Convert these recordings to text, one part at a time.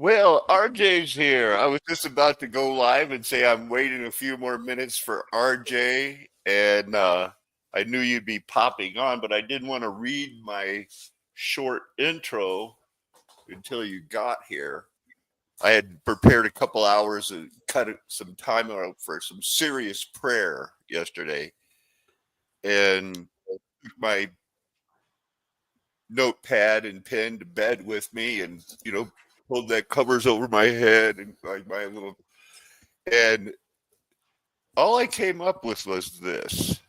Well, RJ's here. I was just about to go live and say I'm waiting a few more minutes for RJ, and I knew you'd be popping on, but I didn't want to read my short intro until you got here. I had prepared a couple hours and some time out for some serious prayer yesterday, and took my notepad and pen to bed with me, and pulled that covers over my head and like my little and all I came up with was this,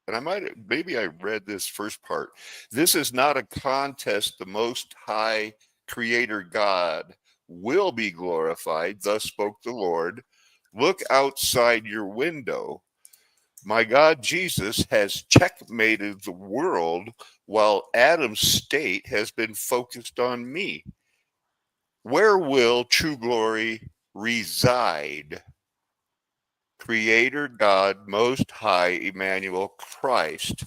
and maybe I read this first part. This is not a contest. The Most High Creator God will be glorified. Thus spoke the Lord. Look outside your window. My God, Jesus has checkmated the world while Adam's state has been focused on me. Where will true glory reside? Creator God, Most High, Emmanuel, Christ.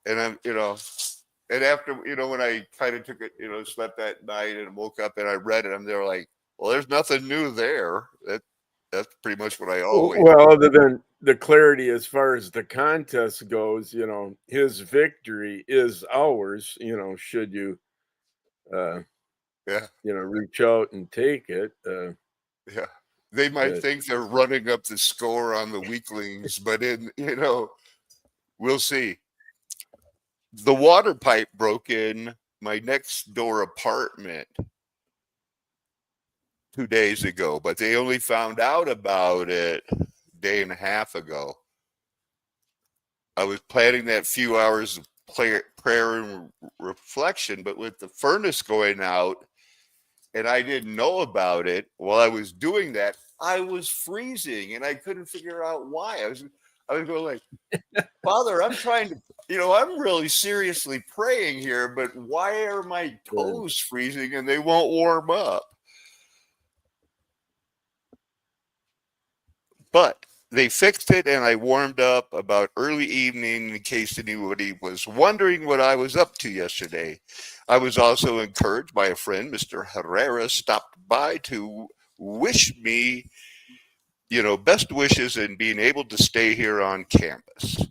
And and after, when I kind of took it, slept that night and woke up and I read it, I'm there like, well, there's nothing new there. That's pretty much what I always. Well, other than the clarity as far as the contest goes, his victory is ours, should you, uh, Yeah, reach out and take it. yeah. They might But think they're running up the score on the weaklings, but we'll see. The water pipe broke in my next door apartment 2 days ago, but they only found out about it a day and a half ago. I was planning that few hours of prayer and reflection, but with the furnace going out and I didn't know about it while I was doing that, I was freezing and I couldn't figure out why. I was going like, Father, I'm trying to, I'm really seriously praying here, but why are my toes freezing and they won't warm up? But they fixed it and I warmed up about early evening in case anybody was wondering what I was up to yesterday. I was also encouraged by a friend, Mr. Herrera, stopped by to wish me, best wishes in being able to stay here on campus.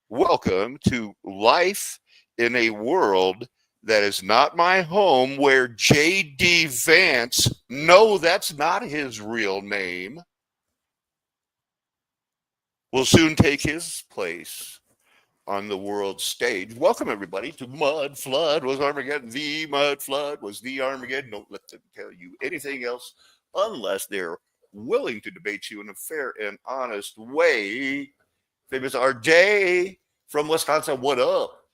Welcome to life in a world that is not my home, where J.D. Vance, no, that's not his real name, will soon take his place on the world stage. Welcome, everybody, to Mud Flood Was Armageddon. The Mud Flood was the Armageddon. Don't let them tell you anything else unless they're willing to debate you in a fair and honest way. Famous RJ from Wisconsin, what up?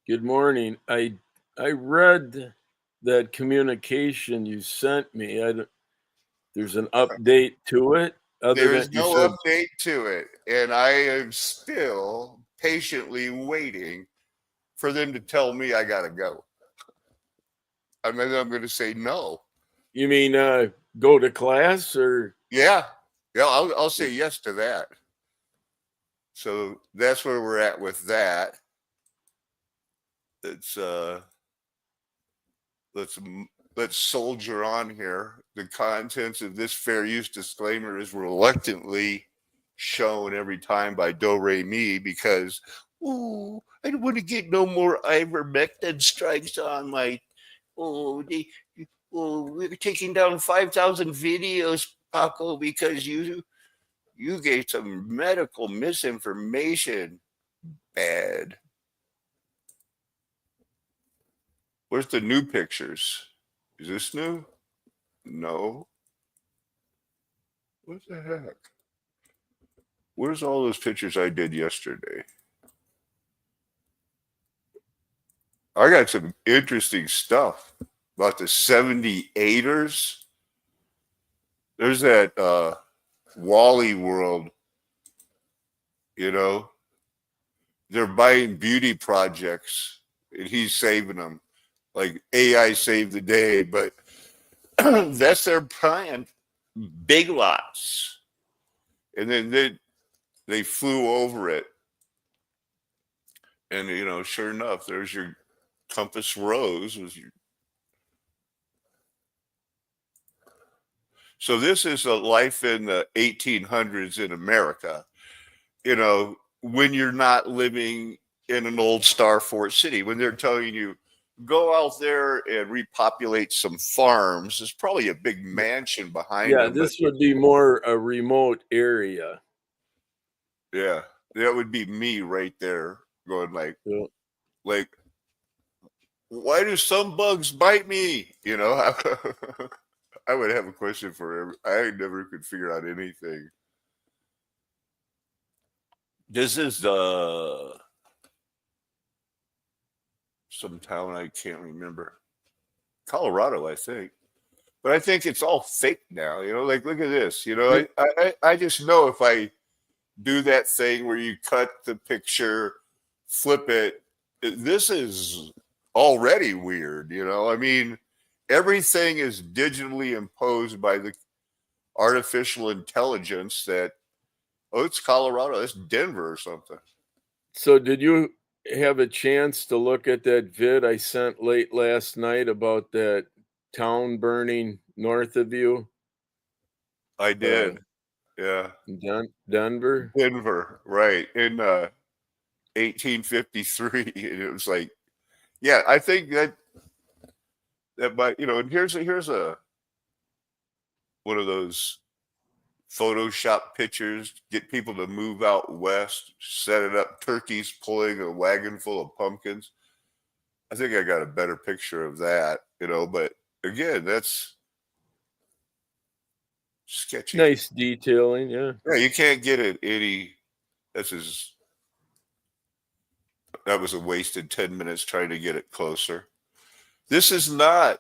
good morning. I read that communication you sent me. There's an update to it. Other There than is you no said, update to it, and I am still patiently waiting for them to tell me I gotta go. I mean, I'm going to say no. you mean go to class or? Yeah, yeah, I'll say yes to that. So that's where we're at with that. It's let's let's soldier on here. The contents of this fair use disclaimer is reluctantly shown every time by Do Re Mi because, ooh, I don't want to get no more ivermectin strikes on my. Oh, we're taking down 5,000 videos, Paco, because you gave some medical misinformation. Bad. Where's the new pictures? Is this new? No. What the heck? Where's all those pictures I did yesterday? I got some interesting stuff about the 78ers. There's that Wally World, you know. They're buying beauty projects and he's saving them. Like AI saved the day, but that's their plan. Big lots. And then they flew over it. And, sure enough, there's your Compass Rose. Was your, So this is a life in the 1800s in America, you know, when you're not living in an old star fort city, when they're telling you, go out there and repopulate some farms. There's probably a big mansion behind Yeah, them, but this would be more a remote area. yeah, that would be me right there going Yeah. like, why do some bugs bite me? You know, I would have a question for I never could figure out anything. This is some town I can't remember. Colorado, I think. But I think it's all fake now. You know, like look at this. You know, I just know if I do that thing where you cut the picture, flip it, this is already weird. You know, I mean, everything is digitally imposed by the artificial intelligence that, oh, it's Colorado, it's Denver or something. So did you have a chance to look at that vid I sent late last night about that town burning north of you? I Uh, did. Yeah. Denver? Denver, right. In 1853. And it was like, yeah, I think that might, you know, and here's a one of those Photoshop pictures, get people to move out west, set it up, turkeys pulling a wagon full of pumpkins. I think I got a better picture of that, you know, but again, that's sketchy. Nice detailing, yeah. Yeah, you can't get it any. This is that was a wasted 10 minutes trying to get it closer. This is not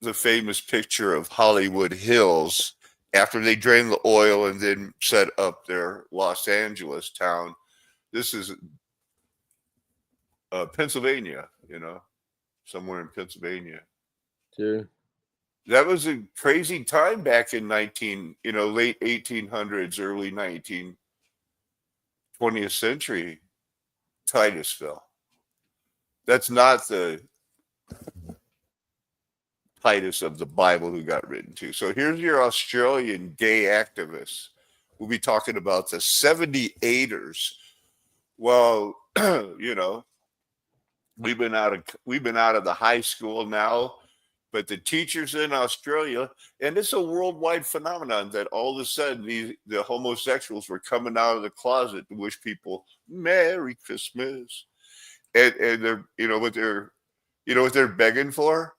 the famous picture of Hollywood Hills after they drained the oil and then set up their Los Angeles town. This is Pennsylvania, you know, somewhere in Pennsylvania. Sure. That was a crazy time back in late 1800s, early 20th century, Titusville. That's not the Titus of the Bible who got written to. So here's your Australian gay activists. We'll be talking about the 78ers. Well, you know, we've been out of the high school now, but the teachers in Australia, and it's a worldwide phenomenon that all of a sudden the homosexuals were coming out of the closet to wish people Merry Christmas. And they're what they're begging for?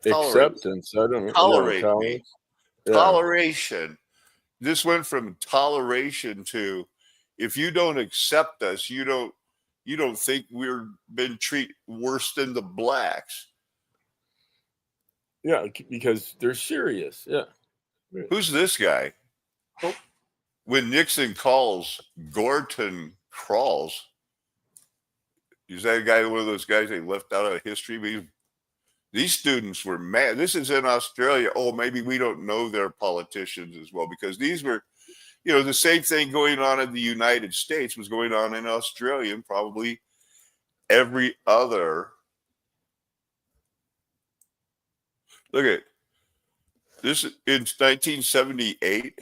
Tolerate. Acceptance. I don't know. No, Tolerate me. tolerance. Yeah. Toleration. This went from toleration to if you don't accept us, you don't think we're been treated worse than the blacks. Yeah, because they're serious. Yeah. Who's this guy? Oh. When Nixon calls, Gorton crawls. Is that guy one of those guys they left out of history? These students were mad. This is in Australia. Oh, maybe we don't know their politicians as well because these were, the same thing going on in the United States was going on in Australia and probably every other. Look at this in 1978.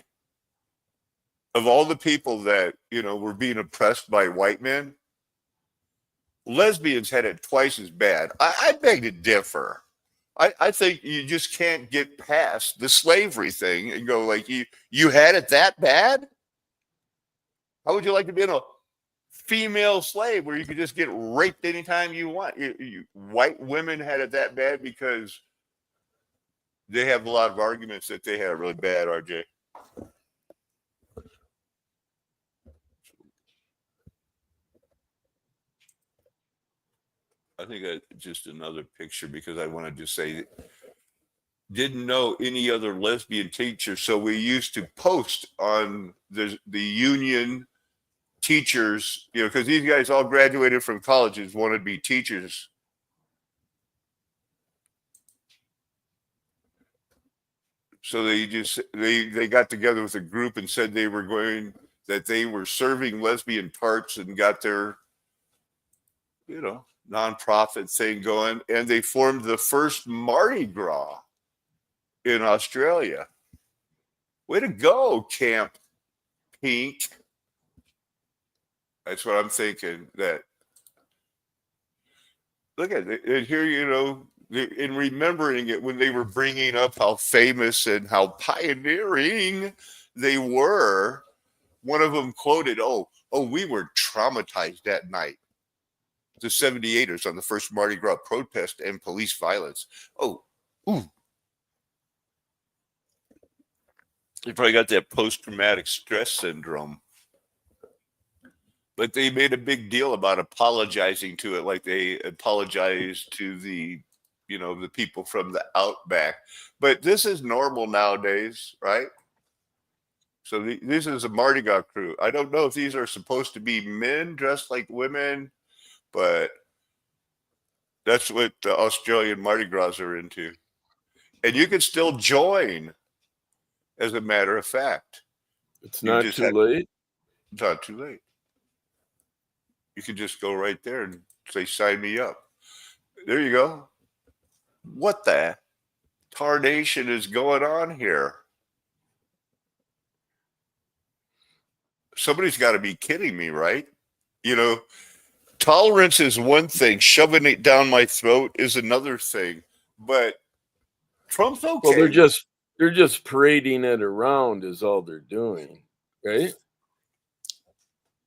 Of all the people that, were being oppressed by white men, lesbians had it twice as bad. I beg to differ. I think you just can't get past the slavery thing and go like you had it that bad? How would you like to be in a female slave where you could just get raped anytime you want? White women had it that bad because they have a lot of arguments that they had it really bad, RJ. I think just another picture because I wanted to say didn't know any other lesbian teacher, so we used to post on the union teachers, because these guys all graduated from colleges, wanted to be teachers. So they got together with a group and said they were serving lesbian tarts and got their nonprofit thing going, and they formed the first Mardi Gras. in Australia. Way to go, Camp Pink. That's what I'm thinking. That look at it, and here, in remembering it when they were bringing up how famous and how pioneering they were. One of them quoted, we were traumatized that night. The 78ers on the first Mardi Gras protest and police violence. Oh, ooh. They probably got that post-traumatic stress syndrome. But they made a big deal about apologizing to it, like they apologized to the people from the outback. But this is normal nowadays, right? So this is a Mardi Gras crew. I don't know if these are supposed to be men dressed like women, but that's what the Australian Mardi Gras are into. And you can still join, as a matter of fact. It's not too late. It's not too late. You can just go right there and say, sign me up. There you go. What the tarnation is going on here? Somebody's got to be kidding me, right? Tolerance is one thing. Shoving it down my throat is another thing. But Trump's okay. Well, they're just parading it around is all they're doing, right?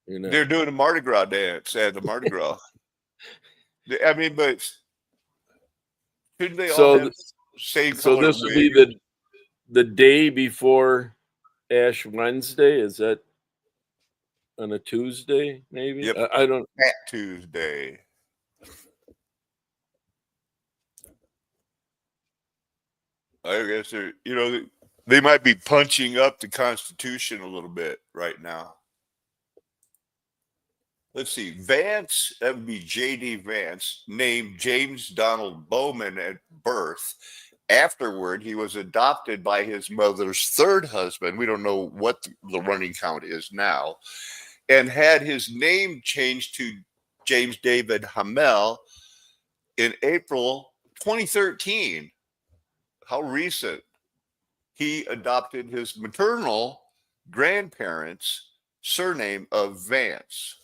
They're doing a Mardi Gras dance at the Mardi Gras. I mean, but shouldn't they all have same color? So this would be the day before Ash Wednesday. Is that on a Tuesday? Maybe. Yep. I don't. Fat Tuesday. I guess they might be punching up the Constitution a little bit right now. Let's see. Vance, that would be J.D. Vance, named James Donald Bowman at birth. Afterward, he was adopted by his mother's third husband. We don't know what the running count is now. And had his name changed to James David Hamel in April 2013. How recent. He adopted his maternal grandparents' surname of Vance.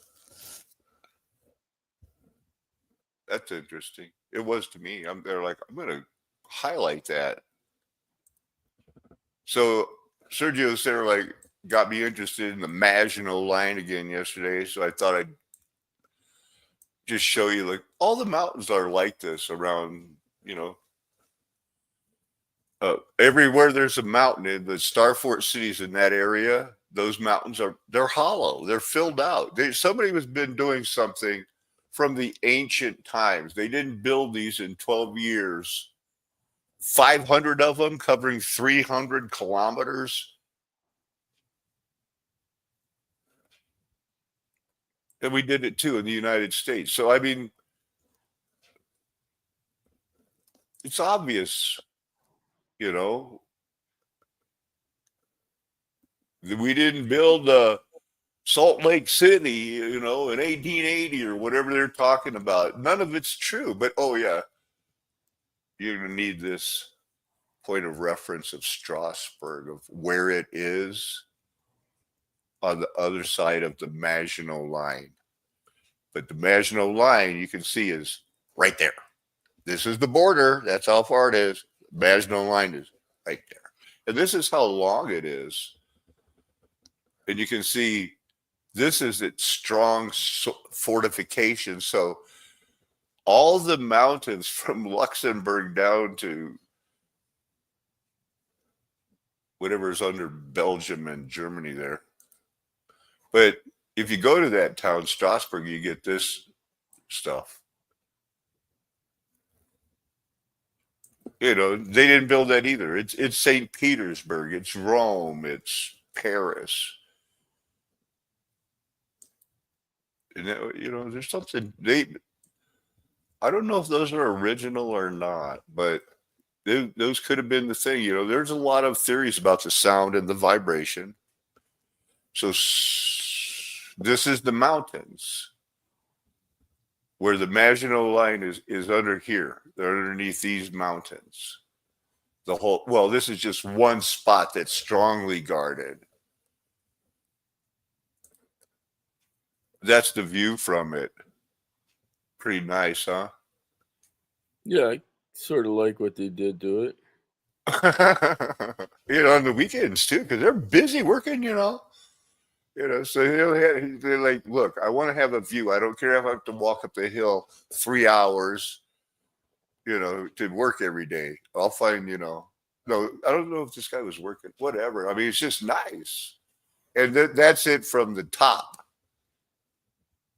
That's interesting. It was to me. They're like, I'm going to highlight that. So Sergio said, got me interested in the Maginot Line again yesterday. So I thought I'd just show you, all the mountains are like this around, everywhere there's a mountain in the Starfort cities in that area. Those mountains they're hollow. They're filled out. Somebody has been doing something from the ancient times. They didn't build these in 12 years. 500 of them covering 300 kilometers. And we did it too in the United States. So, I mean, it's obvious, we didn't build Salt Lake City, in 1880 or whatever they're talking about. None of it's true. But, you're going to need this point of reference of Strasbourg, of where it is on the other side of the Maginot Line. But the Maginot Line, you can see, is right there. This is the border. That's how far it is. Maginot Line is right there. And this is how long it is. And you can see this is its strong fortification. So all the mountains from Luxembourg down to whatever is under Belgium and Germany there. But if you go to that town, Strasbourg, you get this stuff. They didn't build that either. It's St. Petersburg, it's Rome, it's Paris. And there's something I don't know if those are original or not, but those could have been the thing. There's a lot of theories about the sound and the vibration. So this is the mountains where the Maginot Line is under here. They're underneath these mountains. the whole. Well, this is just one spot that's strongly guarded. That's the view from it. Pretty nice, huh? Yeah, I sort of like what they did to it. On the weekends too, because they're busy working. So they're like, look, I want to have a view. I don't care if I have to walk up the hill 3 hours, to work every day. I'll find, no, I don't know if this guy was working, whatever. I mean, it's just nice. And that's it from the top.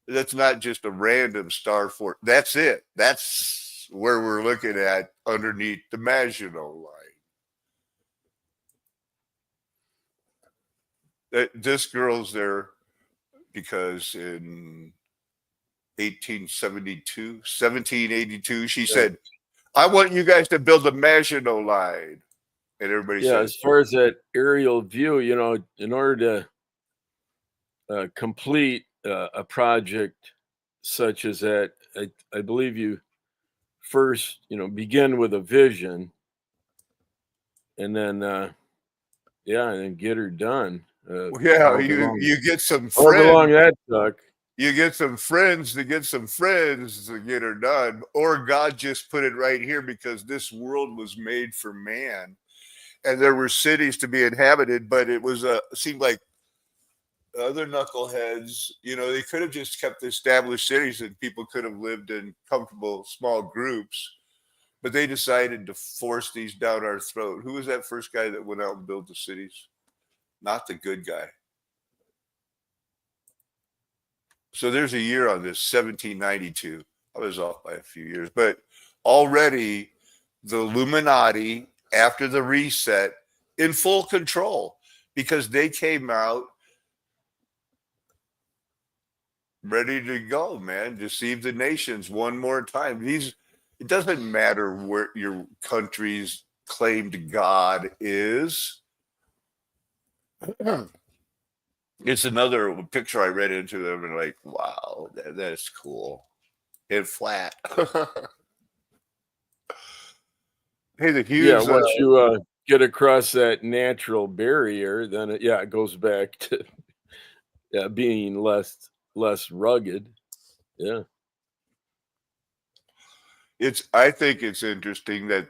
That's not just a random star fort. That's it. That's where we're looking at underneath the Maginot Line. This girl's there because in 1782, she said, I want you guys to build the Maginot Line. And everybody Yeah, said, as far as that aerial view, in order to complete a project such as that, I believe you first, begin with a vision, and then and then get her done. yeah, you get some However friends. long that took. You get some friends to get some friends to get her done. Or God just put it right here because this world was made for man. And there were cities to be inhabited, but it seemed like other knuckleheads, they could have just kept established cities and people could have lived in comfortable small groups. But they decided to force these down our throat. Who was that first guy that went out and built the cities? Not the good guy. So there's a year on this, 1792. I was off by a few years, but already the Illuminati, after the reset, in full control because they came out ready to go, man. Deceive the nations one more time. It doesn't matter where your country's claimed God is. It's another picture I read into them and like, wow, that's cool. Hit flat. Hey, the Yeah, Hughes. once you get across that natural barrier, then it goes back to being less rugged. Yeah. I think it's interesting that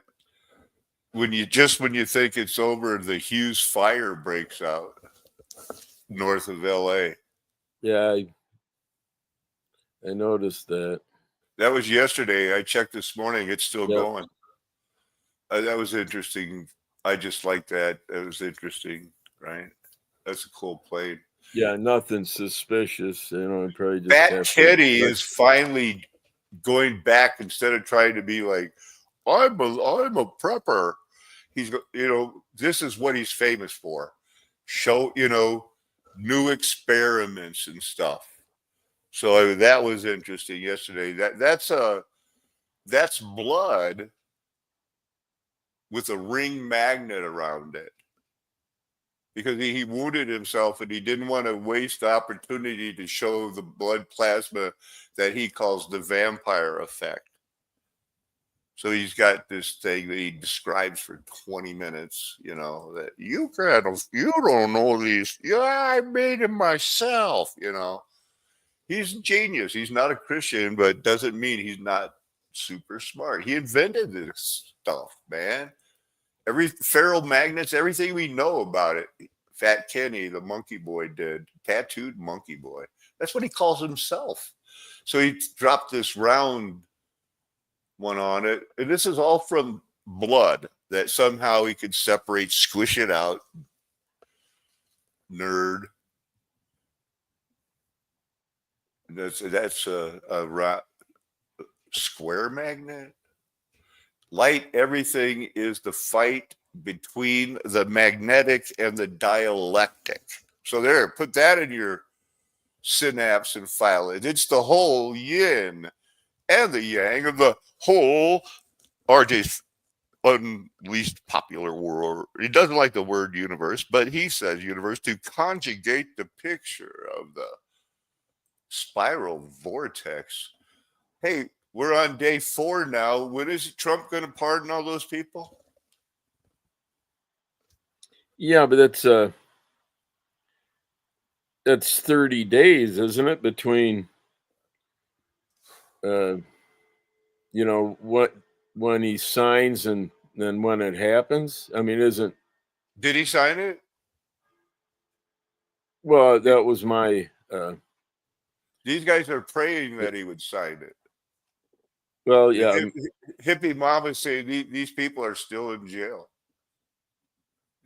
when you think it's over, the Hughes fire breaks out north of LA. Yeah, I noticed that. That was yesterday. I checked this morning. It's still Yep. going. That was interesting. I just like that. That was interesting, right? That's a cool plane. Yeah, nothing suspicious. Probably just Fat Kitty is finally going back instead of trying to be like, I'm a prepper. He's, this is what he's famous for. Show, new experiments and stuff. So that was interesting yesterday. That's blood with a ring magnet around it because he wounded himself and he didn't want to waste the opportunity to show the blood plasma that he calls the vampire effect. So he's got this thing that he describes for 20 minutes, that you don't know these. Yeah, I made him myself, He's a genius. He's not a Christian, but doesn't mean he's not super smart. He invented this stuff, man. Every ferromagnets, everything we know about it. Fat Kenny, the monkey boy, did. Tattooed monkey boy. That's what he calls himself. So he dropped this round one on it. And this is all from blood that somehow he could separate, squish it out. Nerd. That's a square magnet. Light, everything is the fight between the magnetic and the dielectric. So there, put that in your synapse and file it. It's the whole yin and the yang of the whole RJ's unleashed popular word. He doesn't like the word universe, but he says universe to conjugate the picture of the spiral vortex. Hey, we're on day 4 now. When is Trump going to pardon all those people? Yeah, but that's 30 days, isn't it? Between uh what when he signs and then when it happens. I mean, isn't Did he sign it? well, Th- that was my These guys are praying that he would sign it. well, The yeah, hippie mom is saying these people are still in jail.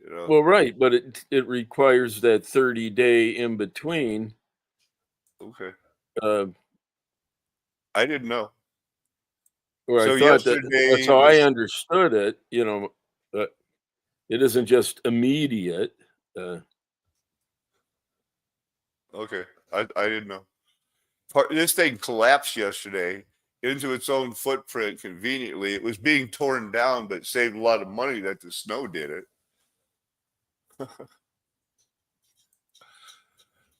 You know. well, right, but it requires that 30-day in between. Okay. Uh, I didn't know. or I So thought that's yesterday how I was understood it. But it isn't just immediate. Uh, okay. I didn't know. This thing collapsed yesterday into its own footprint conveniently. It was being torn down, but saved a lot of money that the snow did it.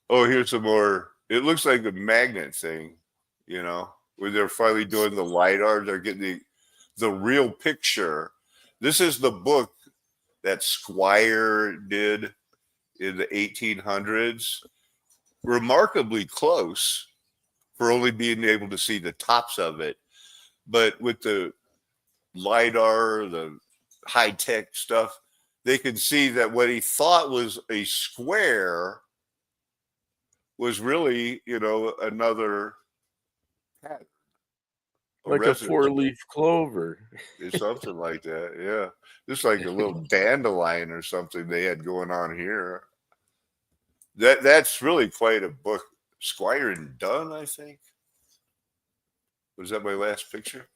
Oh, here's some more. It looks like the magnet thing, where they're finally doing the LiDAR. They're getting the real picture. This is the book that Squire did in the 1800s. Remarkably close for only being able to see the tops of it. But with the LiDAR, the high tech stuff, they can see that what he thought was a square was really, another pattern, a like a residence four-leaf clover. or something like that. Yeah. Just like a little dandelion or something they had going on here. That's really quite a book. Squire and Dunn, I think. Was that my last picture?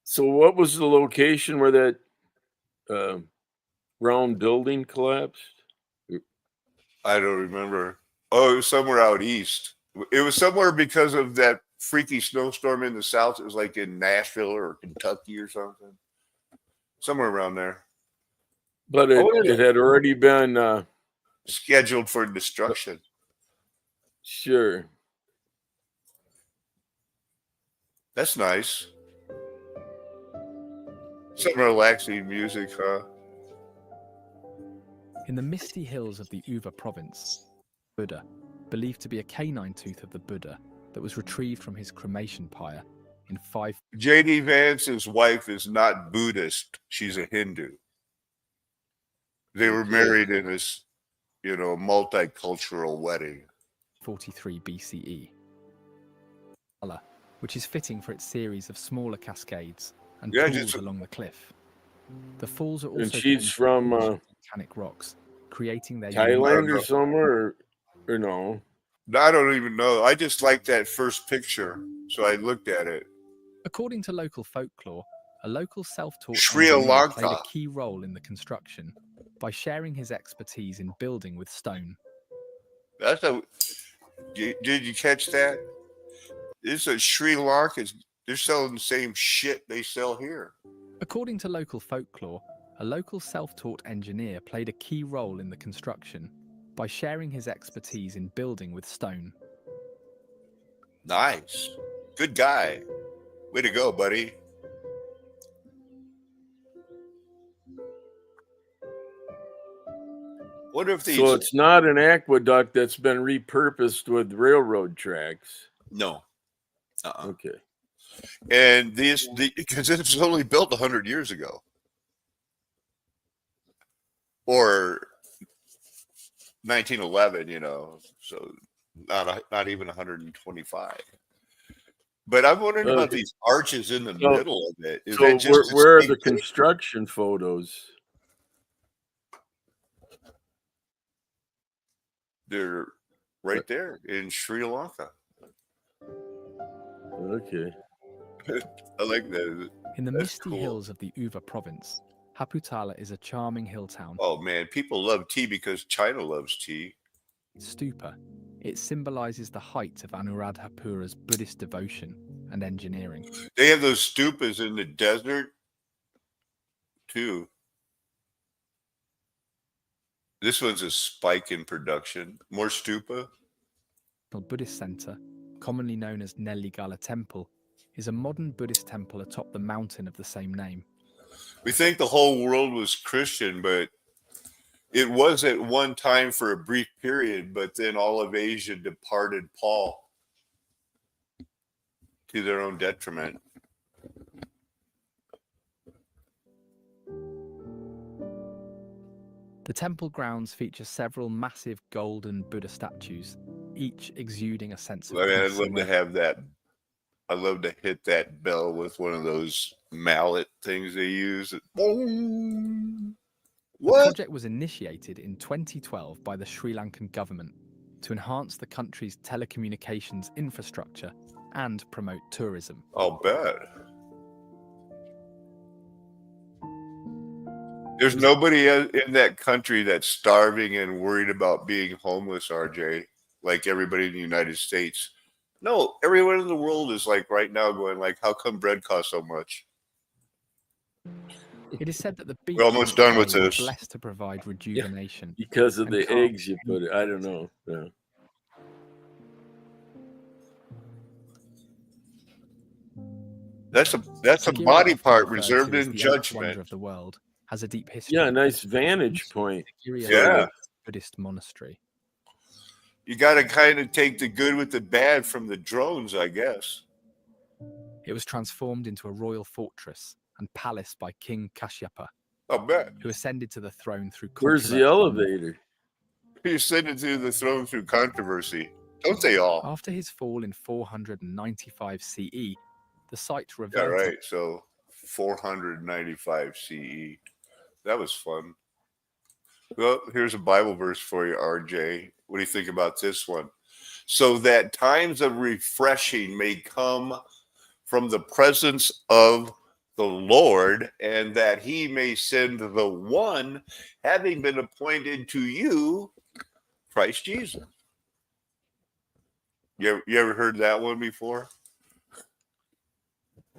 So, what was the location where that uh, round building collapsed? I don't remember. Oh, it was somewhere out east. It was somewhere because of that freaky snowstorm in the south. It was like in Nashville or Kentucky or something. Somewhere around there. But I it wanted had already been scheduled for destruction. sure. That's nice. Some relaxing music, huh? In the misty hills of the Uva province, Buddha, believed to be a canine tooth of the Buddha that was retrieved from his cremation pyre in 5. J.D. Vance's wife is not Buddhist. She's a Hindu. They were Okay. married in this, multicultural wedding. 43 BCE, which is fitting for its series of smaller cascades and Yeah, pools along the cliff. The falls are also And she's from volcanic rocks, creating their Thailand or somewhere, or no? I don't even know. I just liked that first picture, so I looked at it. According to local folklore, a local self-taught Sri engineer played Lanka. a key role in the construction by sharing his expertise in building with stone. Did you catch that? This is Sri Lanka. They're selling the same shit they sell here. According to local folklore, a local self-taught engineer played a key role in the construction by sharing his expertise in building with stone. Nice. Good guy. Way to go, buddy. Wonder if these. So it's not an aqueduct that's been repurposed with railroad tracks. No. Okay. And because it was only built 100 years ago, or 1911, so not even 125. But I'm wondering about these arches in the middle of it. Is that just where are the construction photos? They're right there in Sri Lanka. Okay. I like that. In the misty hills of the Uva province, Haputala is a charming hill town. Oh man, people love tea because China loves tea. Stupa. It symbolizes the height of Anuradhapura's Buddhist devotion and engineering. They have those stupas in the desert too. This one's a spike in production. More stupa. The Buddhist center, commonly known as Nelligala Temple, is a modern Buddhist temple atop the mountain of the same name. We think the whole world was Christian, but it was at one time for a brief period, but then all of Asia departed Paul to their own detriment. The temple grounds feature several massive golden Buddha statues, each exuding a sense of I mean, I'd peace love and to reverence. have that. I'd love to hit that bell with one of those mallet things they use. Boom. The What? project was initiated in 2012 by the Sri Lankan government to enhance the country's telecommunications infrastructure and promote tourism. I'll bet. There's nobody in that country that's starving and worried about being homeless, RJ, like everybody in the United States. No, everyone in the world is like right now going like, how come bread costs so much? It is said that the beach We're almost done with was this. blessed to provide rejuvenation. Because of And the calm. eggs you put it. I don't know. Yeah. That's a Sigiriya, body often part referred reserved to as in the eighth wonder judgment. of the world, has a deep history. Yeah, nice vantage point. Sigiriya Yeah. Buddhist monastery. You got to kind of take the good with the bad from the drones, I guess. It was transformed into a royal fortress and palace by King Kashyapa, I'll bet. who ascended to the throne through Where's the controversial- elevator? You send it to the throne through controversy. Don't they all? After his fall in 495 CE, the site Yeah, reverted. right. So 495 CE. That was fun. Well, here's a Bible verse for you, RJ. What do you think about this one? So that times of refreshing may come from the presence of the Lord, and that he may send the one having been appointed to you, Christ Jesus. You ever heard that one before?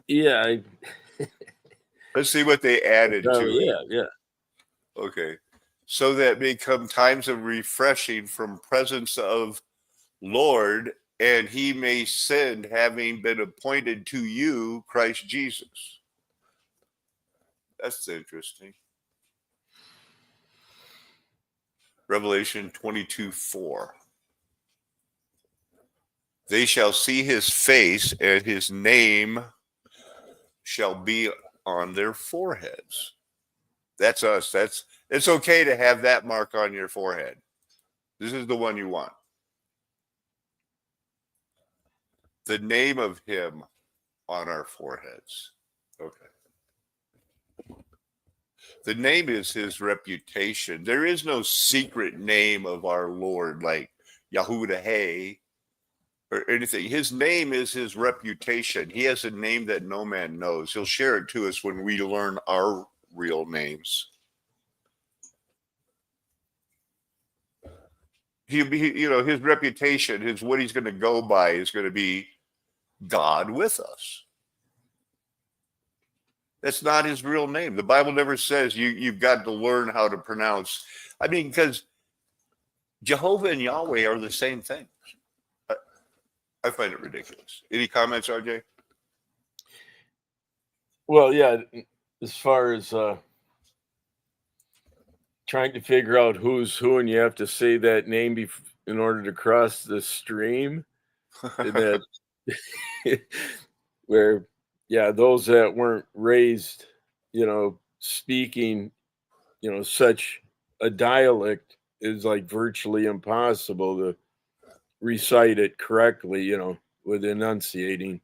Yeah. Let's see what they added to it. Yeah. Okay. So that may come times of refreshing from presence of Lord, and he may send, having been appointed to you, Christ Jesus. That's interesting. Revelation 22:4. They shall see his face, and his name shall be on their foreheads. That's us. It's okay to have that mark on your forehead. This is the one you want. The name of him on our foreheads. Okay. The name is his reputation. There is no secret name of our Lord like Yahudah or anything. His name is his reputation. He has a name that no man knows. He'll share it to us when we learn our real names. He'll be, his reputation, what he's going to go by is going to be God with us. That's not his real name. The Bible never says you've got to learn how to pronounce. I mean, because Jehovah and Yahweh are the same thing. I find it ridiculous. Any comments, RJ? Well, yeah, as far as trying to figure out who's who, and you have to say that name in order to cross the stream, and that where, yeah, those that weren't raised, speaking, such a dialect is like virtually impossible to recite it correctly, with enunciating.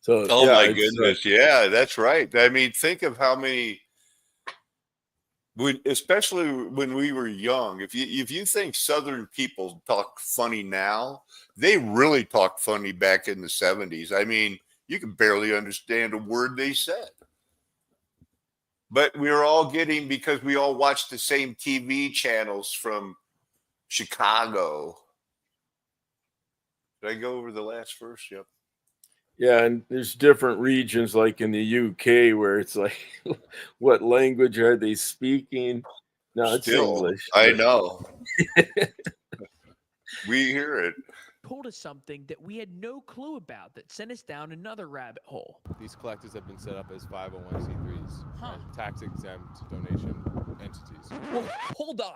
So, Oh yeah, my goodness. Yeah, that's right. I mean, think of how many, especially when we were young, if you think Southern people talk funny now, they really talked funny back in the 70s. I mean, you can barely understand a word they said. But we were all because we all watched the same TV channels from Chicago. Did I go over the last verse? Yep. Yeah, and there's different regions like in the UK where it's like, what language are they speaking? No, it's Still, English. I know. We hear it. told us something that we had no clue about that sent us down another rabbit hole. These collectors have been set up as 501c3s, right? Tax-exempt donation entities. Well, hold on.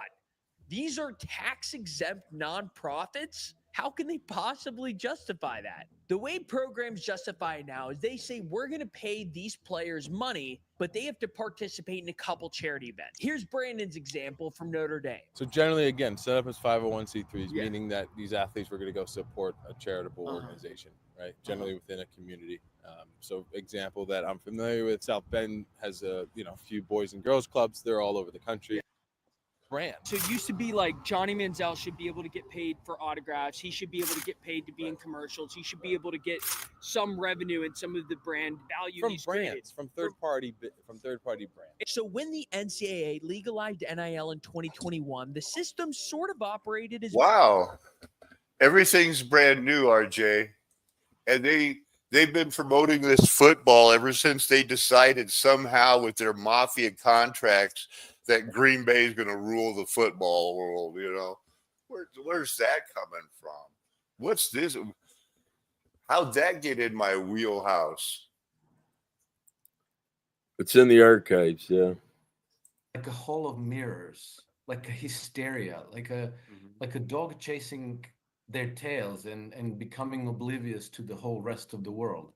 These are tax-exempt nonprofits? How can they possibly justify that? The way programs justify it now is they say we're going to pay these players money, but they have to participate in a couple charity events. Here's Brandon's example from Notre Dame. So generally, again, set up as 501c3s, Yeah. meaning that these athletes were going to go support a charitable organization, right? Generally within a community. So example that I'm familiar with, South Bend has a few boys and girls clubs. They're all over the country. Brand. So it used to be like Johnny Manziel should be able to get paid for autographs. He should be able to get paid to be in commercials. He should be able to get some revenue and some of the brand value From he's brands, created. from third party brands. So when the NCAA legalized NIL in 2021, the system sort of operated as Wow. Everything's brand new, RJ. And they've been promoting this football ever since they decided somehow with their mafia contracts that Green Bay is going to rule the football world, Where's that coming from? What's this? How'd that get in my wheelhouse? It's in the archives, yeah. Like a hall of mirrors, like a hysteria, like a dog chasing their tails and becoming oblivious to the whole rest of the world.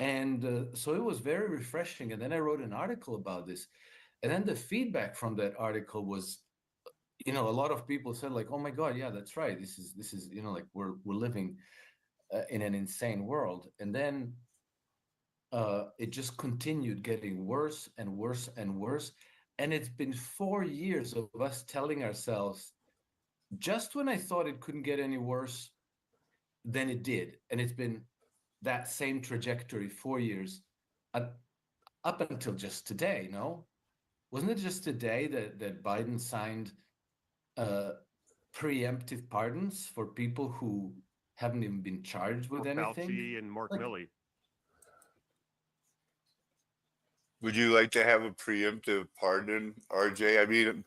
And so it was very refreshing. And then I wrote an article about this. And then the feedback from that article was, a lot of people said like, oh my God, yeah, that's right. This is, like we're living in an insane world. And then it just continued getting worse and worse and worse. And it's been 4 years of us telling ourselves, just when I thought it couldn't get any worse, then it did. And it's been that same trajectory 4 years up until just today, no? Wasn't it just today that Biden signed preemptive pardons for people who haven't even been charged with anything? Fauci and Mark Milley. Would you like to have a preemptive pardon, RJ? I mean,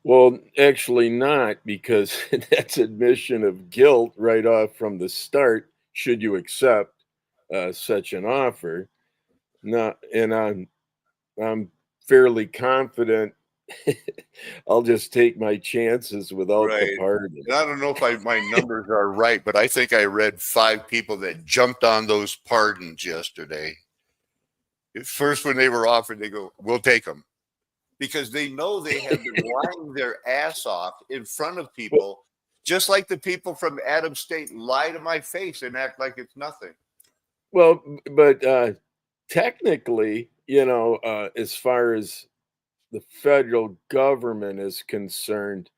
Well, actually not, because that's admission of guilt right off from the start, should you accept such an offer. And I'm fairly confident I'll just take my chances without the pardon. And I don't know if my numbers are right, but I think I read 5 people that jumped on those pardons yesterday. At first, when they were offered, they go, we'll take them. Because they know they have been lying their ass off in front of people, just like the people from Adams State lie to my face and act like it's nothing. Well, but technically, as far as the federal government is concerned,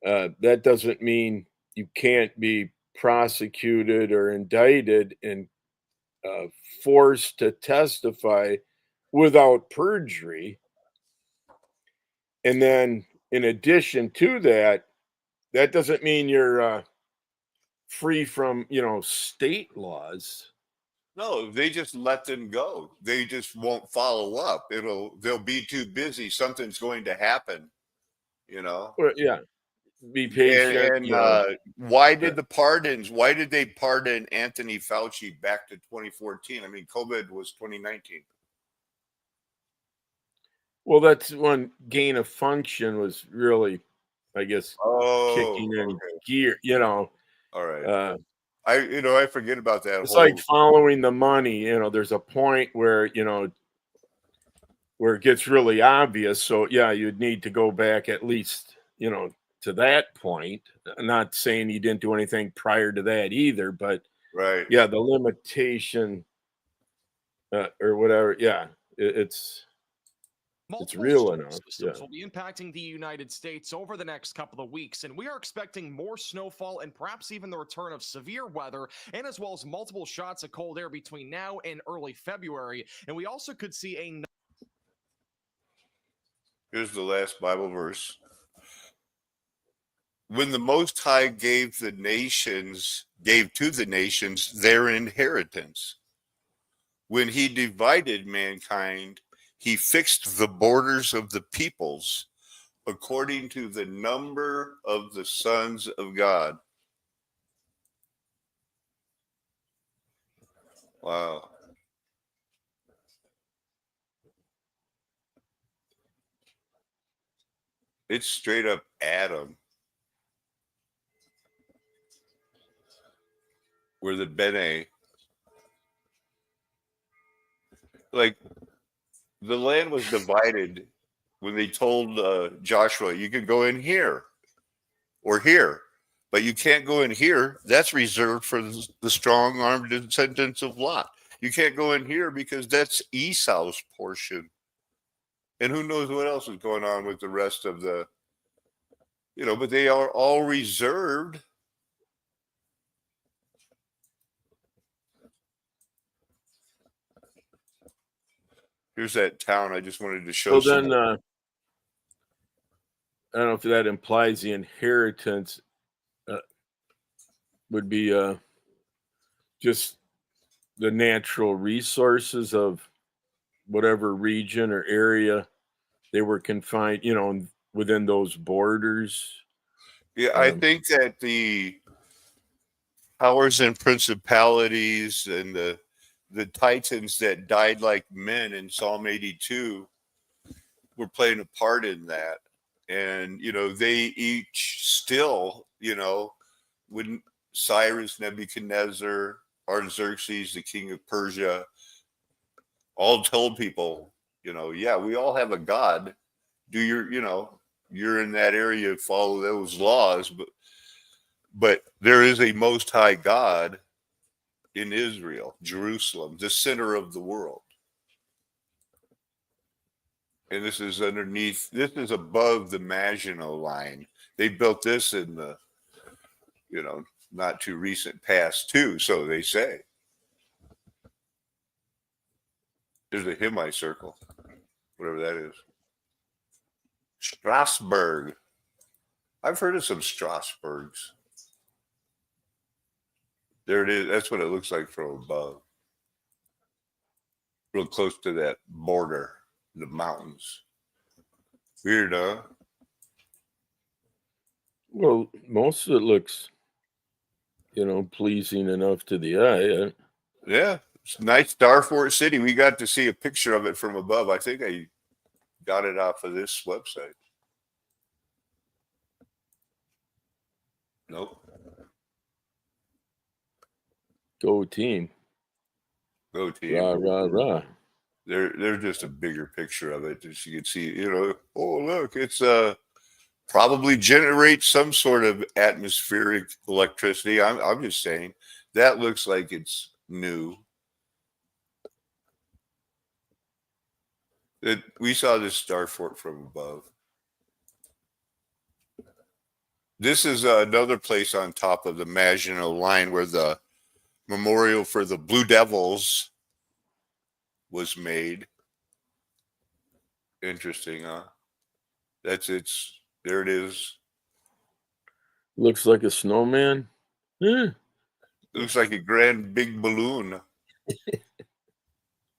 that doesn't mean you can't be prosecuted or indicted and forced to testify without perjury. And then in addition to that, that doesn't mean you're free from, state laws. No, they just let them go. They just won't follow up. They'll be too busy. Something's going to happen, Well, yeah. Be patient. And why did they pardon Anthony Fauci back to 2014? I mean, COVID was 2019. Well, that's when gain of function was really, I guess, kicking in gear, All right. I forget about that. It's like following the money. There's a point where, where it gets really obvious. So, yeah, you'd need to go back at least, to that point. I'm not saying you didn't do anything prior to that either, but right. Yeah, the limitation or whatever. Yeah, it's real enough. Systems will be impacting the United States over the next couple of weeks, and we are expecting more snowfall and perhaps even the return of severe weather, and as well as multiple shots of cold air between now and early February. And we also could see Here's the last Bible verse. When the Most High gave to the nations their inheritance, when he divided mankind, he fixed the borders of the peoples according to the number of the sons of God. Wow. It's straight up Adam. Where the Bene, like the land was divided when they told Joshua, you can go in here or here, but you can't go in here. That's reserved for the strong armed descendants of Lot. You can't go in here because that's Esau's portion. And who knows what else is going on with the rest of the, but they are all reserved. Here's that town I just wanted to show. So then, I don't know if that implies the inheritance would be just the natural resources of whatever region or area they were confined, within those borders. Yeah, I think that the powers and principalities and the titans that died like men in Psalm 82 were playing a part in that. And, they each still, when Cyrus, Nebuchadnezzar, Artaxerxes, the king of Persia, all told people, yeah, we all have a God. Do you're in that area, follow those laws, but there is a most high God in Israel, Jerusalem, the center of the world. And this is above the Maginot Line. They built this in the, not too recent past too, so they say. There's a semicircle, whatever that is. Strasbourg. I've heard of some Strasbourgs. There it is. That's what it looks like from above. Real close to that border, the mountains. Weird, huh? Well, most of it looks, pleasing enough to the eye. Yeah. It's nice Darfort City. We got to see a picture of it from above. I think I got it off of this website. Nope. Go team. Go team. Rah, rah, rah. There's just a bigger picture of it, as you can see. Oh look, it's probably generates some sort of atmospheric electricity. I'm just saying that looks like it's new. We saw this star fort from above. This is another place on top of the Maginot Line where the memorial for the Blue Devils was made. Interesting, huh? There it is. Looks like a snowman. Looks like a grand big balloon.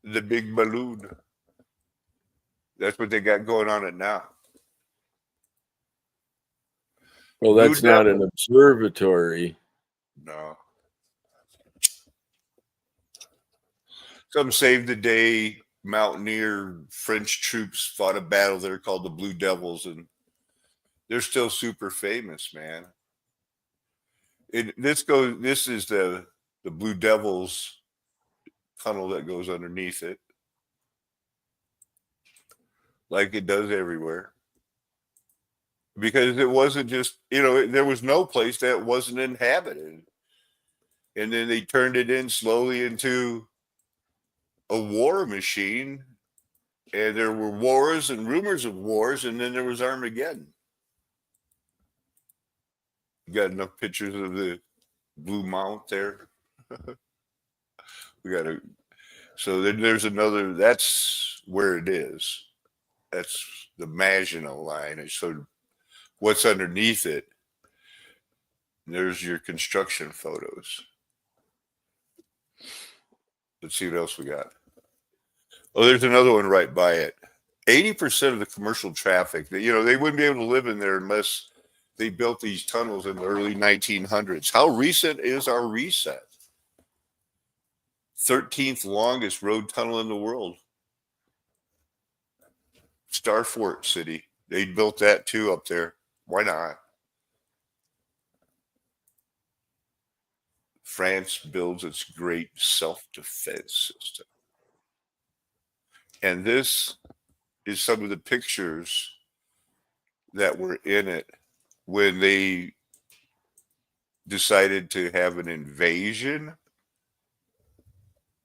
The big balloon. That's what they got going on it now. Well, that's not an observatory. No. Some saved the day mountaineer French troops fought a battle there called the Blue Devils, and they're still super famous, man. This is the Blue Devils tunnel that goes underneath it, like it does everywhere. Because it wasn't just, there was no place that wasn't inhabited. And then they turned it in slowly into a war machine. And there were wars and rumors of wars. And then there was Armageddon. You got enough pictures of the Blue Mount there. So then there's another, that's where it is. That's the Maginot Line. It's sort of what's underneath it. There's your construction photos. Let's see what else we got. Oh, there's another one right by it. 80% of the commercial traffic, they wouldn't be able to live in there unless they built these tunnels in the early 1900s. How recent is our reset? 13th longest road tunnel in the world. Starfort City. They built that too up there. Why not? France builds its great self-defense system. And this is some of the pictures that were in it when they decided to have an invasion.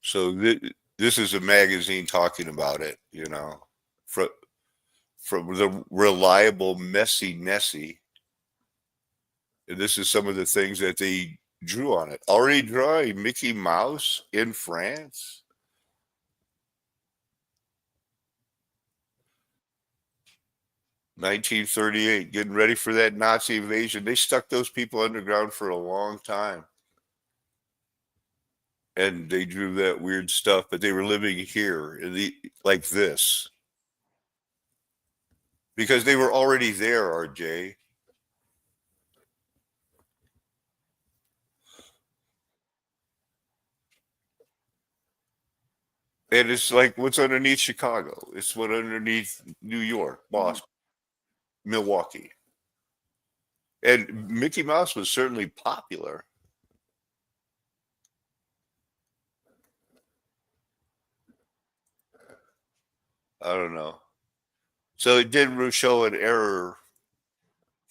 So this is a magazine talking about it, you know, from the reliable Messy Nessie. And this is some of the things that they drew on it. Already drawing Mickey Mouse in France. (1938), getting ready for that Nazi invasion. They stuck those people underground for a long time. And they drew that weird stuff, but they were living here in like this. Because they were already there, RJ. And it's like what's underneath Chicago. It's what underneath New York, Boston, Milwaukee. And Mickey Mouse was certainly popular. I don't know. So it did show an error,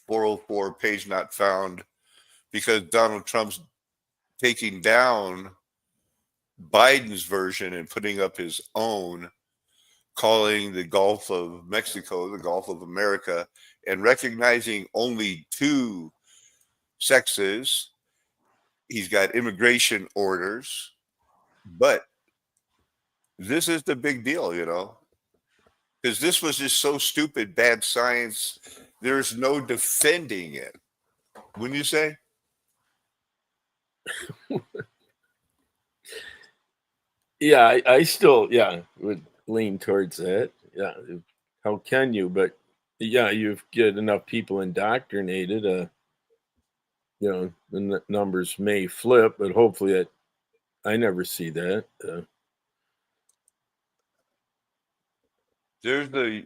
404, page not found, because Donald Trump's taking down Biden's version and putting up his own, calling the Gulf of Mexico the Gulf of America, and recognizing only two sexes. He's got immigration orders, but this is the big deal, you know, because this was just so stupid, bad science. There's no defending it. Wouldn't you say? Yeah, I still, would lean towards that. Yeah, how can you? But yeah, you get enough people indoctrinated, you know, the numbers may flip, but hopefully I never see that. There's the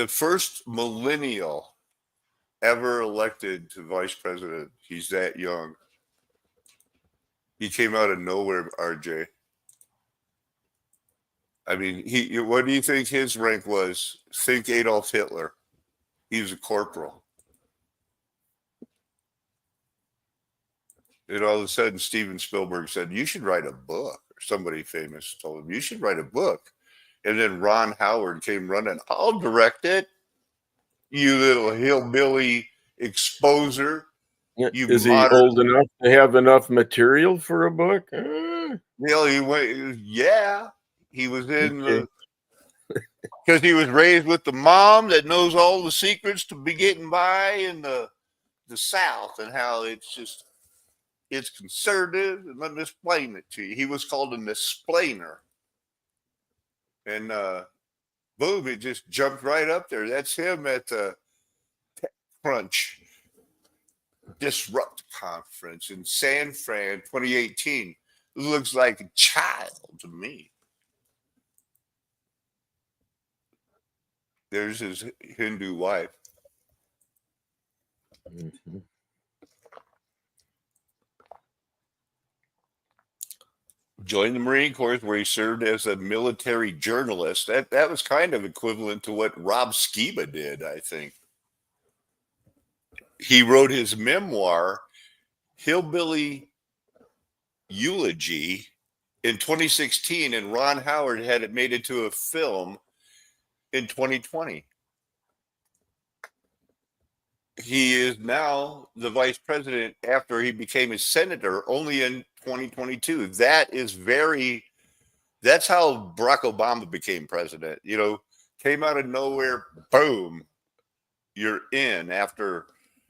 first millennial ever elected to vice president. He's that young. He came out of nowhere, RJ. I mean, what do you think his rank was? Think Adolf Hitler. He was a corporal. And all of a sudden, Steven Spielberg said, "You should write a book." Or somebody famous told him, "You should write a book." And then Ron Howard came running. "I'll direct it. You little hillbilly exposer. Yeah. You Is he modern." old enough to have enough material for a book? He went, yeah. He was in Okay. because he was raised with the mom that knows all the secrets to be getting by in the South, and how it's conservative. And let me explain it to you. He was called an explainer. And boom, it just jumped right up there. That's him at the Crunch Disrupt Conference in San Fran 2018. Looks like a child to me. There's his Hindu wife. Mhm. Joined the Marine Corps, where he served as a military journalist. That was kind of equivalent to what Rob Skiba did, I think. He wrote his memoir, Hillbilly Eulogy, in 2016, and Ron Howard had it made into a film in 2020. He is now the vice president after he became a senator only in 2022. That's how Barack Obama became president. You know, came out of nowhere, boom, you're in after,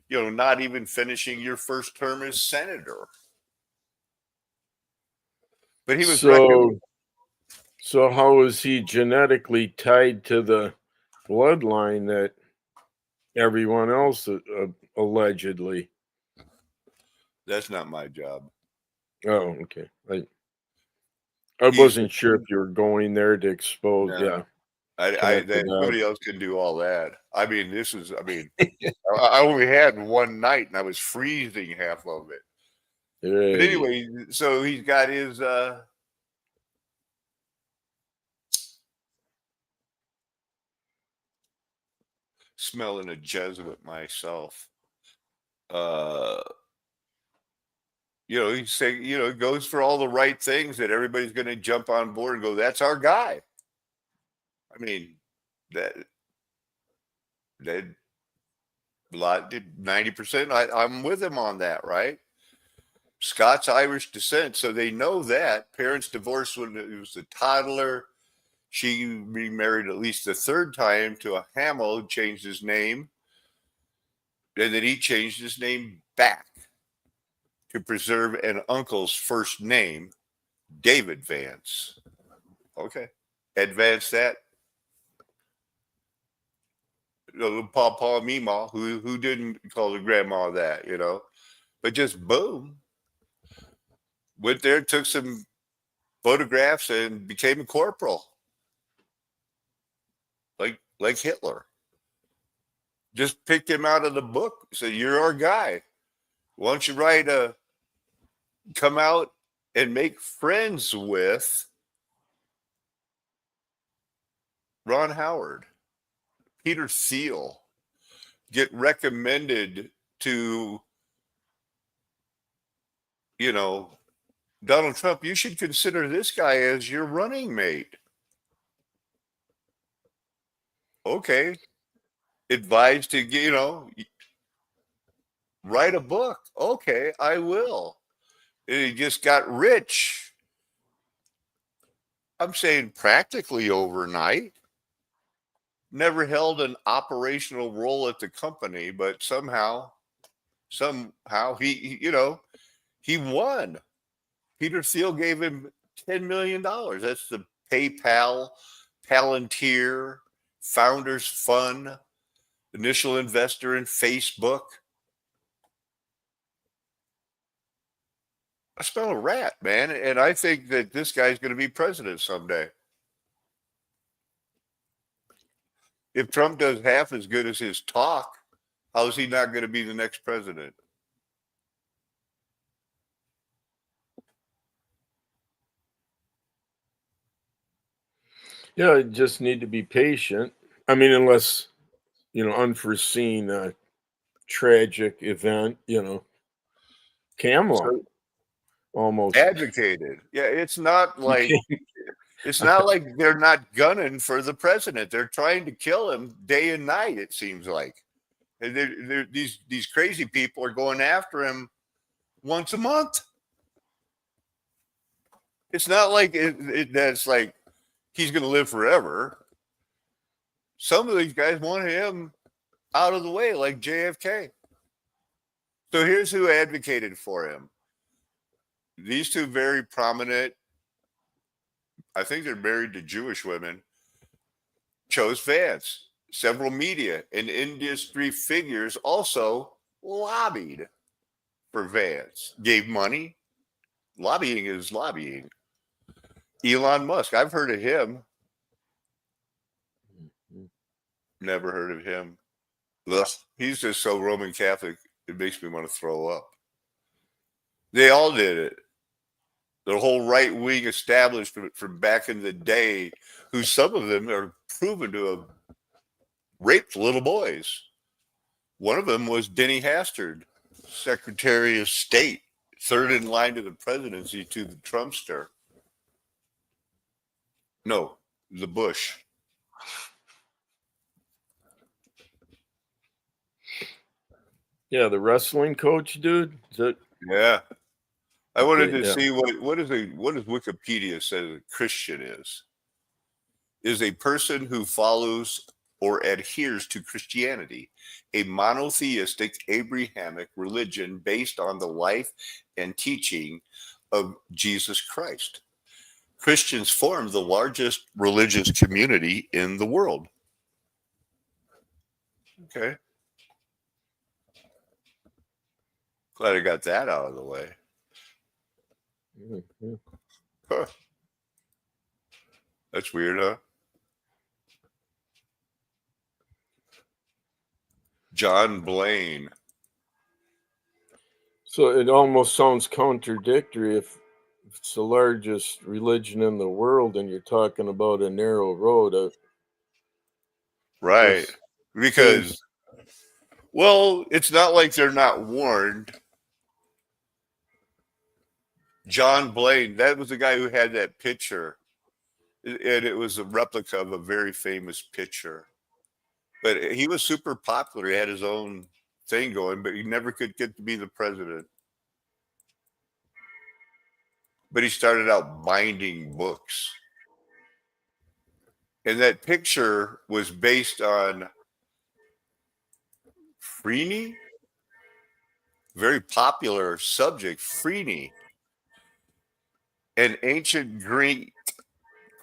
you know, not even finishing your first term as senator. But he was So how is he genetically tied to the bloodline that everyone else allegedly? That's not my job. Oh, okay. I He's wasn't sure if you were going there to expose. no, Yeah, that connect the somebody dots. else can do all that. I mean, I only had one night and I was freezing half of it. But Hey, anyway, so he's got his smelling a Jesuit myself. Uh he's saying, he goes for all the right things that everybody's going to jump on board and go, that's our guy. I mean, that that lot did 90%. I'm with him on that, right? Scots Irish descent, so they know that. Parents divorced when he was a toddler. She remarried at least the third time to a Hamill, changed his name, and then he changed his name back to preserve an uncle's first name, David Vance. Okay. Advance that. Little Pawpaw Meemaw, who didn't call the grandma that, but just boom. Went there, took some photographs, and became a corporal. Like Hitler. Just picked him out of the book. Said, you're our guy. Why don't you come out and make friends with Ron Howard, Peter Thiel, get recommended to, Donald Trump. You should consider this guy as your running mate. Okay. Advised to, write a book. Okay, I will. And he just got rich. I'm saying practically overnight. Never held an operational role at the company, but somehow he won. Peter Thiel gave him $10 million. That's the PayPal, Palantir, Founders Fund, initial investor in Facebook. I smell a rat, man, and I think that this guy's going to be president someday. If Trump does half as good as his talk, how is he not going to be the next president? yeah, just need to be patient. I mean, unless unforeseen tragic event, Kamala So almost advocated. Yeah, it's not like they're not gunning for the president. They're trying to kill him day and night. It seems like, and these crazy people are going after him once a month. It's not like that's like he's going to live forever. Some of these guys want him out of the way, like JFK. So here's who advocated for him. These two very prominent, I think they're married to Jewish women, chose Vance. Several media and industry figures also lobbied for Vance, gave money. Lobbying is lobbying. Elon Musk, I've heard of him. Never heard of him. Ugh, he's just so Roman Catholic, it makes me want to throw up. They all did it. The whole right wing establishment from back in the day, who some of them are proven to have raped little boys. One of them was Denny Hastert, Secretary of State, third in line to the presidency to the Trumpster. No, the Bush. Yeah, the wrestling coach, dude. Is that Yeah. I wanted to yeah. see what does Wikipedia say a Christian is a person who follows or adheres to Christianity, a monotheistic Abrahamic religion based on the life and teaching of Jesus Christ. Christians form the largest religious community in the world. Okay. Glad I got that out of the way. Mhm. Huh. That's weird, huh? John Blaine. So it almost sounds contradictory if it's the largest religion in the world and you're talking about a narrow road. Right. Just Because, seems well, it's not like they're not warned. John Blaine, that was the guy who had that picture. And it was a replica of a very famous picture. But he was super popular. He had his own thing going, but he never could get to be the president. But he started out binding books. And that picture was based on Freeney, very popular subject, Freeney, an ancient Greek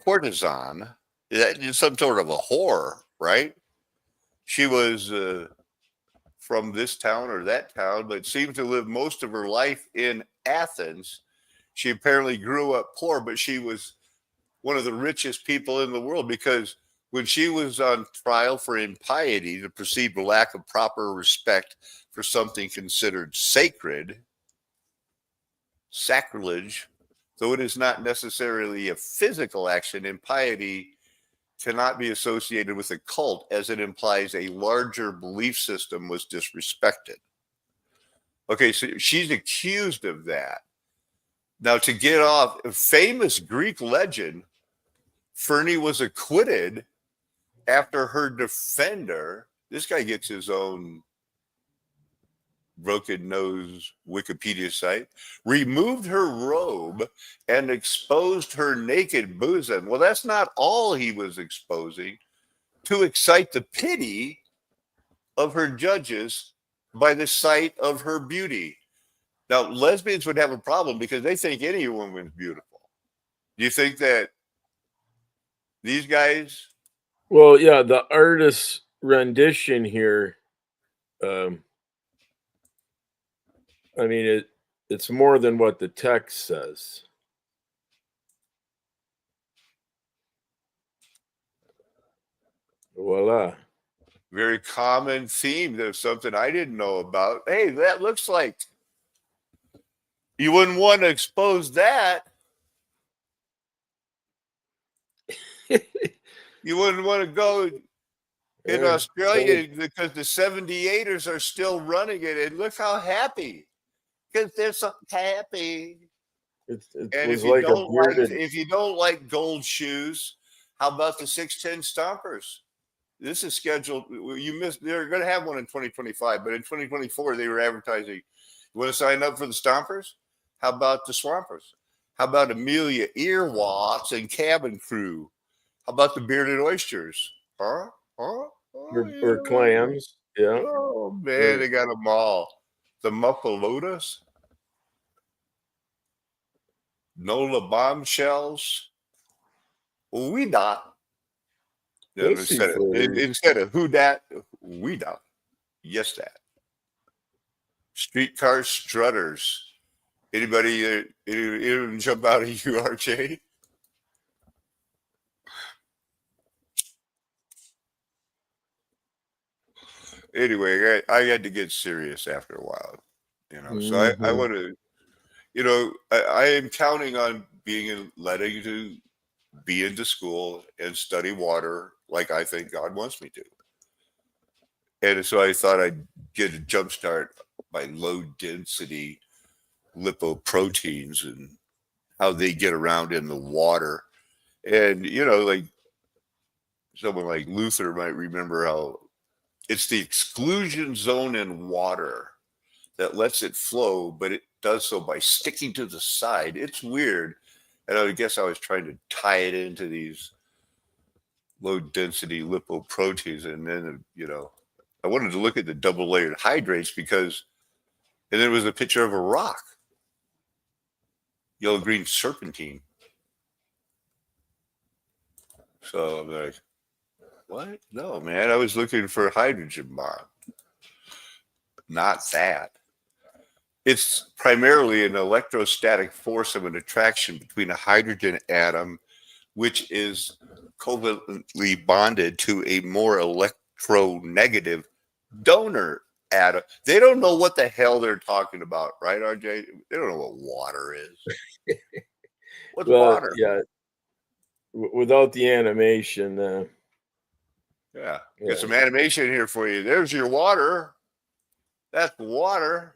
courtesan, that is some sort of a whore, right? She was from this town or that town, but seemed to live most of her life in Athens. She apparently grew up poor, but she was one of the richest people in the world because when she was on trial for impiety, the perceived lack of proper respect for something considered sacred, sacrilege, though it is not necessarily a physical action, impiety cannot be associated with a cult as it implies a larger belief system was disrespected. Okay, so she's accused of that. Now, to get off, a famous Greek legend, Fernie was acquitted after her defender, this guy gets his own broken nose Wikipedia site, removed her robe and exposed her naked bosom. Well, that's not all he was exposing, to excite the pity of her judges by the sight of her beauty. Now, lesbians would have a problem because they think any woman's beautiful. Do you think that these guys? well, yeah, the artist's rendition here. I mean, it's more than what the text says. Voila. Very common theme. There's something I didn't know about. Hey, that looks like you wouldn't want to expose that. You wouldn't want to go in Australia because the 78ers are still running it. And look how happy. Because they're so happy. It And was like a bearded. if you don't like gold shoes, how about the 610 Stompers? This is scheduled. You missed. They're going to have one in 2025, but in 2024 they were advertising. You want to sign up for the Stompers? How about the Swampers? How about Amelia Earwax and Cabin Crew? How about the Bearded Oysters? Huh? Huh? Or yeah. clams. Yeah. Oh man, they got them all. The Muffalotas, Nola Bombshells, We Dot. Instead of Who Dat, We Dot. Yes, that. Streetcar Strutters. Anybody jump out of URJ? Anyway, I had to get serious after a while, So I want to, I am counting on letting to be into school and study water like I think God wants me to. And so I thought I'd get a jump start by low density lipoproteins and how they get around in the water. And, like someone like Luther might remember how it's the exclusion zone in water that lets it flow, but it does so by sticking to the side. It's weird. And I guess I was trying to tie it into these low density lipoproteins. And then, I wanted to look at the double layered hydrates because, and there was a picture of a rock, yellow green serpentine. So I'm like, what? No, man, I was looking for a hydrogen bomb. Not that. It's primarily an electrostatic force of an attraction between a hydrogen atom which is covalently bonded to a more electronegative donor atom. They don't know what the hell they're talking about, right, RJ? They don't know what water is. What's water? Yeah. Without the animation, Yeah, yeah. get some animation here for you. There's your water. That's water.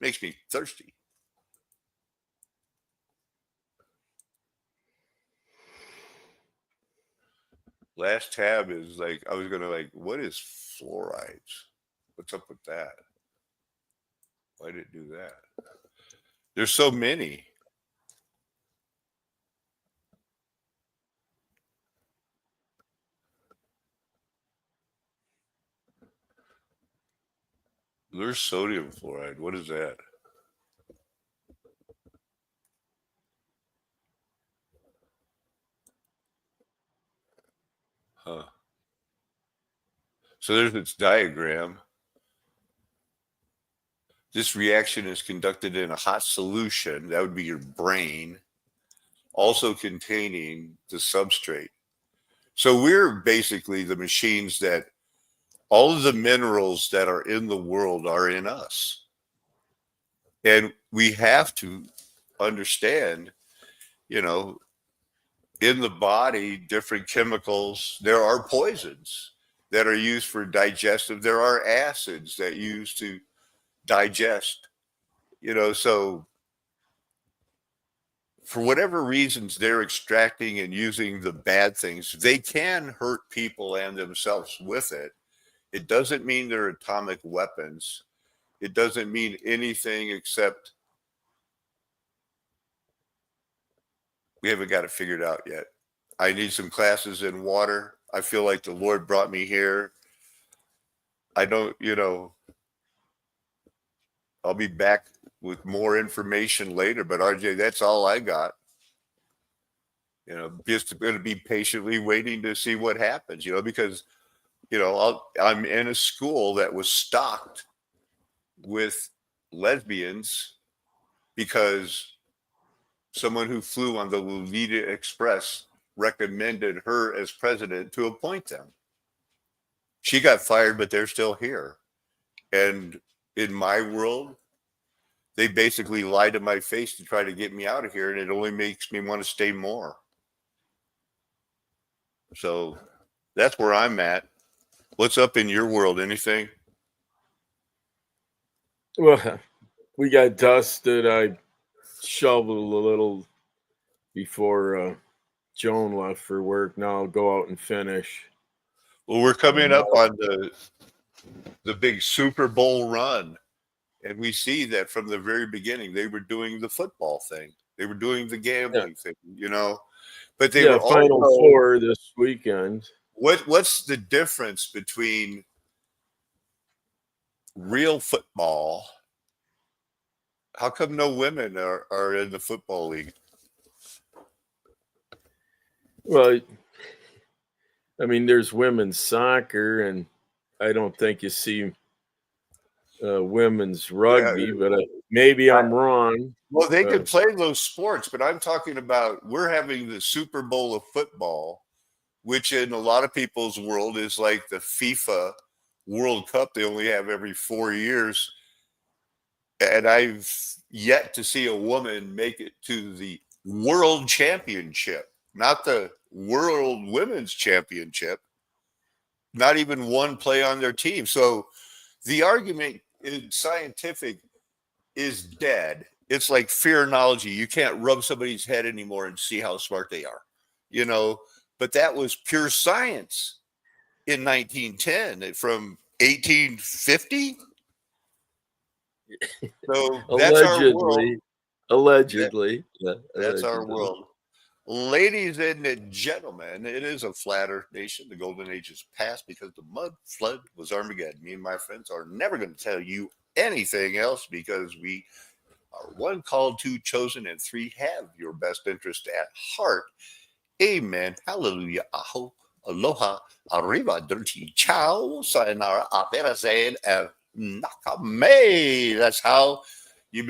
Makes me thirsty. Last tab is like, I was going to like, what is fluorides? What's up with that? Why did it do that? There's so many. There's sodium fluoride. What is that? Huh. So there's its diagram. This reaction is conducted in a hot solution. That would be your brain, also containing the substrate. So we're basically the machines that all of the minerals that are in the world are in us. And we have to understand, you know, in the body, different chemicals, there are poisons that are used for digestive. There are acids that use to digest, you know, so for whatever reasons they're extracting and using the bad things, they can hurt people and themselves with it. It doesn't mean they're atomic weapons. It doesn't mean anything except we haven't got it figured out yet. I need some classes in water. I feel like the Lord brought me here. I don't, you know, I'll be back with more information later, but RJ, that's all I got. You know, just going to be patiently waiting to see what happens, you know, because, you know, I'm in a school that was stocked with lesbians because someone who flew on the Lolita Express recommended her as president to appoint them. She got fired, but they're still here. And in my world, they basically lied to my face to try to get me out of here, and it only makes me want to stay more. So that's where I'm at. What's up in your world? Anything? Well, we got dusted. I shoveled a little before Joan left for work. Now I'll go out and finish. Well, we're coming up on the big Super Bowl run. And we see that from the very beginning, they were doing the football thing. They were doing the gambling thing, you know. But they were Final also, Four this weekend. What's the difference between real football? How come no women are in the football league? Well, I mean, there's women's soccer, and I don't think you see women's rugby, but maybe I'm wrong. Well, they could play those sports, but I'm talking about we're having the Super Bowl of football, which in a lot of people's world is like the FIFA World Cup they only have every 4 years. And I've yet to see a woman make it to the World Championship, not the World Women's Championship, not even one play on their team. So the argument in scientific is dead. It's like fearology. You can't rub somebody's head anymore and see how smart they are, you know, but that was pure science in 1910 from 1850. So that's our world. Allegedly. That's our world. Ladies and gentlemen, it is a flat earth nation. The golden age is past because the mud flood was Armageddon. Me and my friends are never going to tell you anything else because we are one, called, two, chosen, and three, have your best interest at heart. Amen. Hallelujah. Aho. Aloha. Arriba. Dirty. Ciao. Sayonara. Apera. Zayn. Nakame. That's how you make